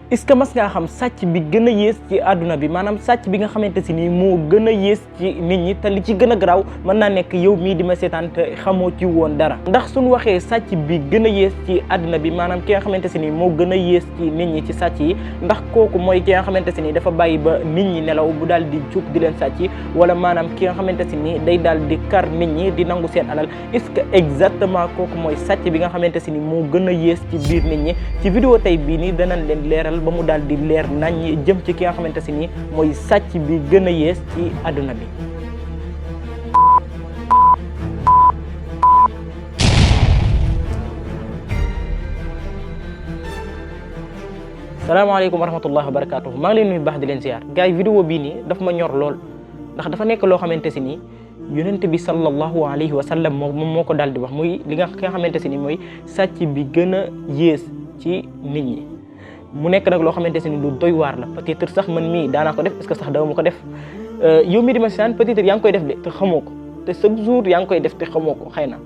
est-ce que mas ngaa xam sàcc bi gën a yées ci àdduna bi maanaam sàcc bi nga xamante si nii moo gën a yées ci nit ñi te li ci gën a garaaw mën naa nekk yow mii di ma seetaan te xamoo ci woon dara. ndax suñu waxee sàcc bi gën a yées ci àdduna bi maanaam ki nga xamante si nii moo gën a yées ci nit ñi ci sàcc yi ndax kooku mooy ki nga xamante si nii dafa bàyyi ba nit ñi nelaw bu daal di jug di leen sàcc wala maanaam ki nga xamante si nii day daal di kar nit ñi di nangu seen alal est-ce que exactement kooku mooy sàcc bi nga xamante si nii moo gën a yées ci biir nit ñi. ci vidéo tey bii nii danañ leen leeral ba mu daal di leer nañ jëm ci ki nga xamante si ni mooy sàcc bi gën a yées ci àdduna bi. salaamaaleykum wa rahmatullahi wa barakaatuh maa ngi leen nuyu baax di leen ziar gars yi vidéo bii nii daf ma ñor lool ndax dafa nekk loo xamante si ni yonent bi sallallahu alayhi wa sallam moo ko daal di wax muy li nga xamante si ni mooy sàcc bi gën a yées ci nit ñi. mu nekk nag loo xamante ne lu doy waar la peut-être sax man mii daanaa ko def est-ce que sax dama ko def yow mii di ma seetaan peut-être yaa ngi koy def de te xamoo ko te chaque jour yaa ngi koy def te xamoo ko xëy na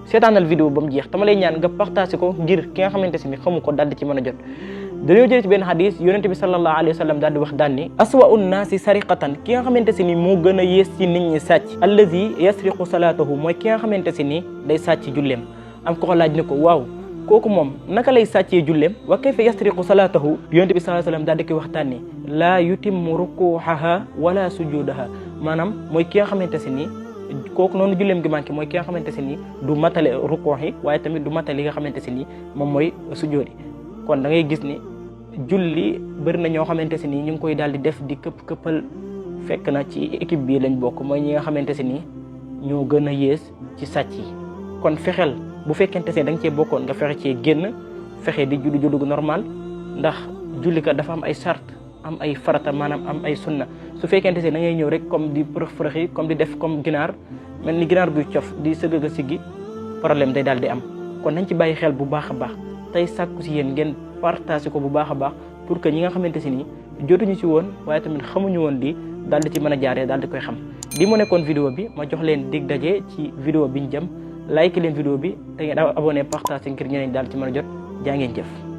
seetaanal vidéo ba mu jeex tama lay ñaan nga partagé ko ngir ki nga xamante ne xamu ko daal di ci mën a jot. dañoo jëlee ci benn xadis yonente bi sallallahu alayhi wa sallam daal di wax daan ni aswa'u nnaasi sariqatan ki nga xamante si ni moo gën a yées ci nit ñi sàcc allazi yasriqu salaatahu mooy ki nga xamante si ni day sàcc julleem am ko laaj ne ko waaw kooku moom naka lay sàccee julleem wa kayfa yasriqu salaatahu yonent bi sallallahu alayhi wasallam daal di koy waxtaanee laa yutimmu rukuuhaha wala sujudaha maanaam mooy ki nga xamante si ni kooku noonu julleem gi manqué mooy ki nga xamante si ni du matale rukuux yi waaye tamit du matale li nga xamante si ni moom mooy sujood yi kon da ngay gis ni julli bëri na ñoo xamante si ni ñu ngi koy daal di def di këppal fekk na ci équipe bii lañ bokk mooy ñi nga xamante si ni ñoo gën a yées ci sàcc yi kon fexeel bu fekkente ne da nga cee bokkoon nga fexe cee génn fexe di julli gu normal ndax julli ka dafa am ay sart am ay farata maanaam am ay sunna su fekkente ne da ngay ñëw rek comme di përëx yi comme di def comme ginaar mel ni ginaar buy cof di sëgg a siggi problème day daal di am kon nañ ci bàyyi xel bu baax a baax tey sàkku si yéen ngeen partagé ko bu baax a baax pour que ñi nga xamante si ni jotuñu si woon waaye tamit xamuñu woon di daal di ci mën a jaaree daal di koy xam di mu nekkoon vidéo bi ma jox leen dig daje ci vidéo biñ jëm like leen vidéo bi te ngeen abonné partage ngir ñeneen daal ci mën a jot jaa ngeen jëf